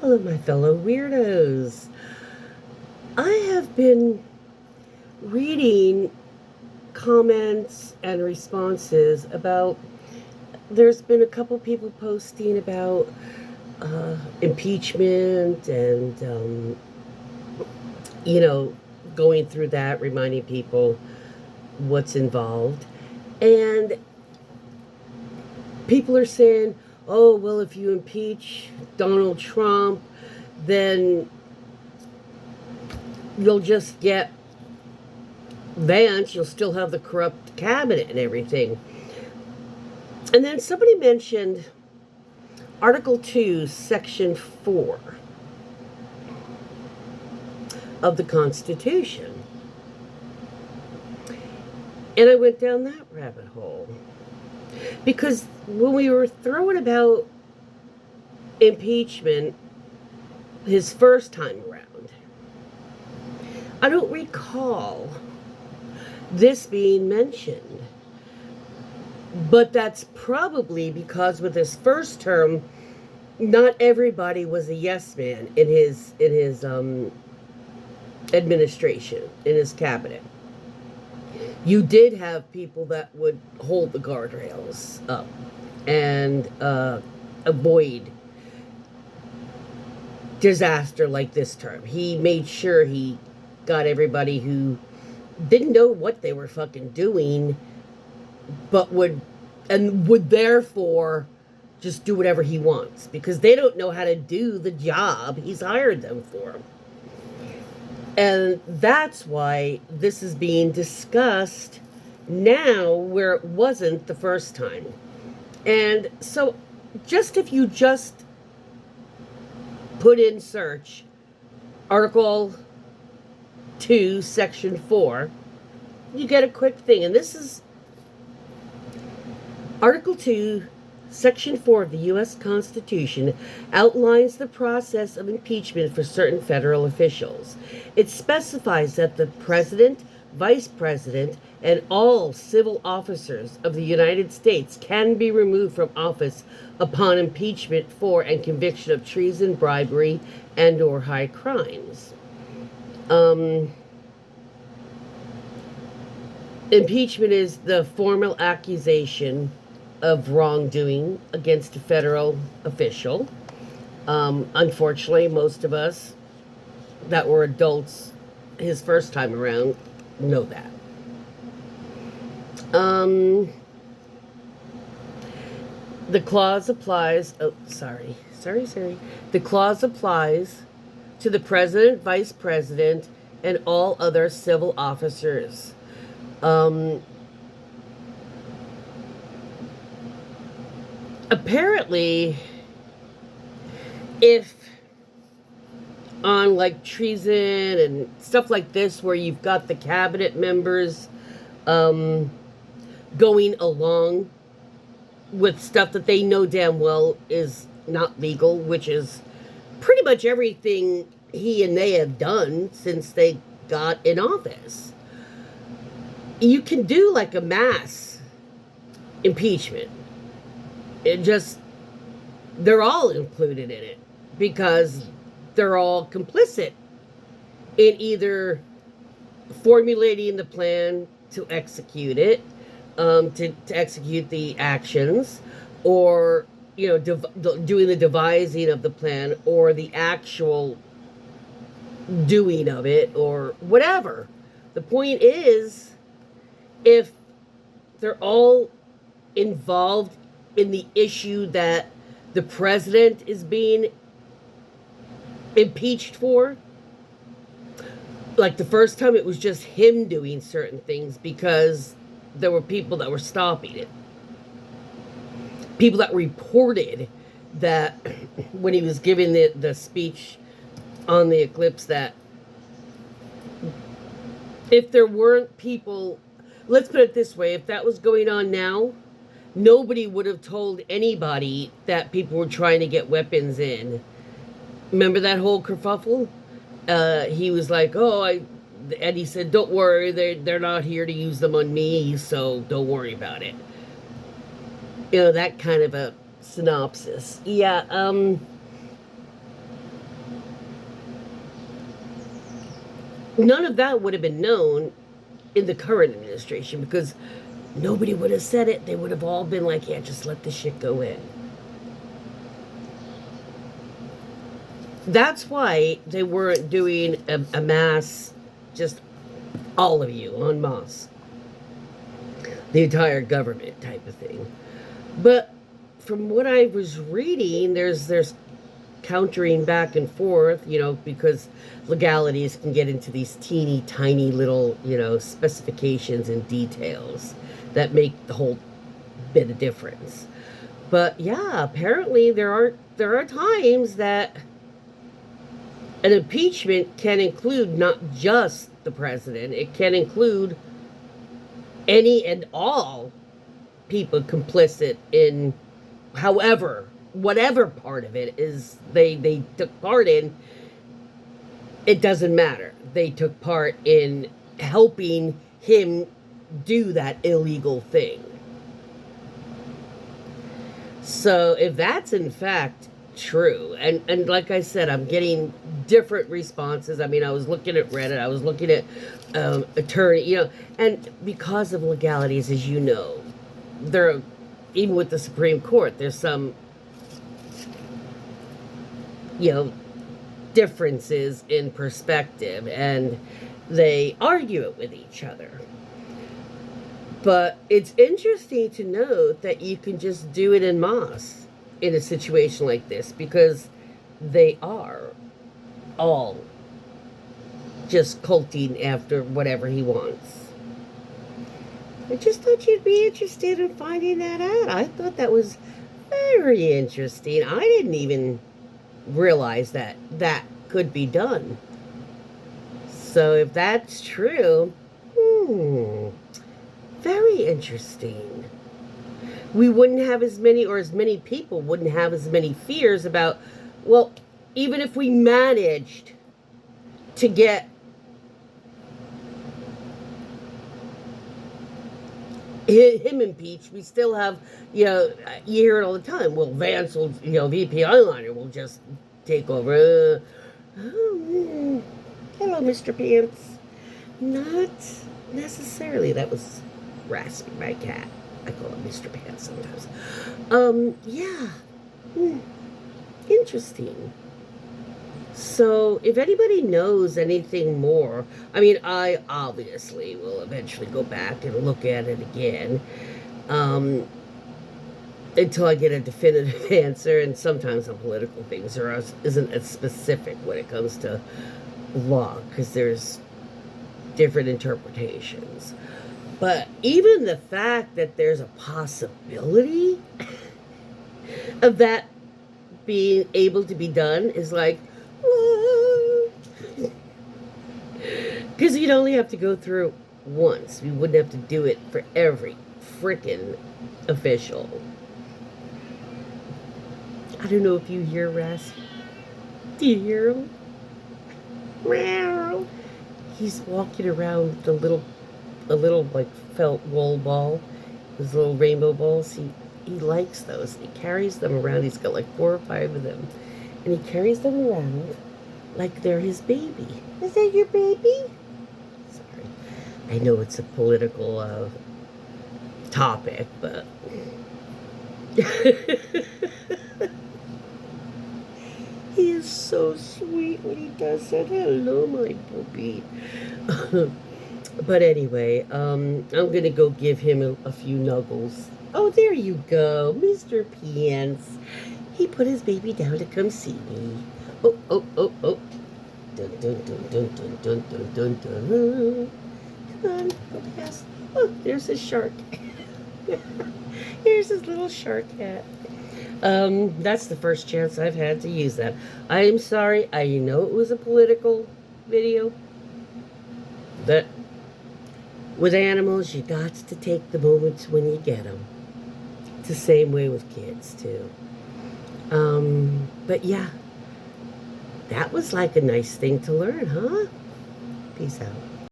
Hello, my fellow weirdos. I have been reading comments and responses about. There's been a couple people posting about impeachment and, you know, going through that, reminding people what's involved. And people are saying, oh, well, if you impeach Donald Trump, then you'll just get Vance, you'll still have the corrupt cabinet and everything. And then somebody mentioned Article 2, Section 4 of the Constitution. And I went down that rabbit hole. Because when we were throwing about impeachment his first time around, I don't recall this being mentioned. But that's probably because with his first term, not everybody was a yes man in his administration, in his cabinet. You did have people that would hold the guardrails up and avoid disaster like this term. He made sure he got everybody who didn't know what they were fucking doing, but would therefore just do whatever he wants because they don't know how to do the job he's hired them for. And that's why this is being discussed now where it wasn't the first time. And so if you just put in search Article 2, Section 4, you get a quick thing. And this is Article 2, Section 4 of the U.S. Constitution outlines the process of impeachment for certain federal officials. It specifies that the President, Vice President, and all civil officers of the United States can be removed from office upon impeachment for and conviction of treason, bribery, and or high crimes. Impeachment is the formal accusation of wrongdoing against a federal official. Unfortunately, most of us that were adults his first time around know that. The clause applies. Oh, sorry. The clause applies to the president, vice president, and all other civil officers. Apparently, if on like treason and stuff like this, where you've got the cabinet members going along with stuff that they know damn well is not legal, which is pretty much everything he and they have done since they got in office. You can do like a mass impeachment. They're all included in it because they're all complicit in either formulating the plan to execute it, to execute the actions, or doing the devising of the plan, or the actual doing of it, or whatever. The point is, if they're all involved in the issue that the president is being impeached for, like the first time it was just him doing certain things because there were people that were stopping it. People that reported that when he was giving the speech on the eclipse, that if there weren't people, let's put it this way, if that was going on now, nobody would have told anybody that people were trying to get weapons in. Remember that whole kerfuffle? He was like, and he said, don't worry, they're not here to use them on me, so don't worry about it. That kind of a synopsis. Yeah, none of that would have been known in the current administration because nobody would have said it. They would have all been like, yeah, just let the shit go in. That's why they weren't doing a mass, just all of you en masse, the entire government type of thing. But from what I was reading, there's countering back and forth, because legalities can get into these teeny tiny little, specifications and details that make the whole bit of difference. But yeah, apparently there are times that an impeachment can include not just the president, it can include any and all people complicit in whatever part of it is they took part in. It doesn't matter. They took part in helping him do that illegal thing. So if that's in fact true, and like I said, I'm getting different responses. I mean, I was looking at Reddit, I was looking at attorney, and because of legalities, as you know, there, even with the Supreme Court, there's some, differences in perspective, and they argue it with each other. But it's interesting to note that you can just do it en masse in a situation like this because they are all just culting after whatever he wants. I just thought you'd be interested in finding that out. I thought that was very interesting. I didn't even realize that could be done. So if that's true, very interesting. We wouldn't have as many people wouldn't have as many fears about, well, even if we managed to get him impeached, we still have, you hear it all the time. Well, Vance will, VP Eyeliner will just take over. Hello, Mr. Pants. Not necessarily. That was Raspy, my cat. I call him Mr. Pants sometimes. Yeah. Interesting. So, if anybody knows anything more, I mean, I obviously will eventually go back and look at it again, until I get a definitive answer, and sometimes on political things there isn't as specific when it comes to law, because there's different interpretations. But even the fact that there's a possibility of that being able to be done is like, because you'd only have to go through once. We wouldn't have to do it for every frickin' official. I don't know if you hear Rasp. Do you hear him? Meow. He's walking around with a little like felt wool ball. Those little rainbow balls. He likes those. He carries them around. He's got like 4 or 5 of them. And he carries them around like they're his baby. Is that your baby? Sorry. I know it's a political topic, but he is so sweet when he does that. Hello, my puppy. But anyway, I'm going to go give him a few nuggles. Oh, there you go, Mr. Pants. He put his baby down to come see me. Oh, oh, oh, oh. Dun, dun, dun, dun, dun, dun, dun, dun, dun. Come on, go past. Oh, there's his shark. Here's his little shark hat. That's the first chance I've had to use that. I am sorry. I know it was a political video. But with animals, you got to take the moments when you get them. It's the same way with kids, too. But yeah, that was like a nice thing to learn, huh? Peace out.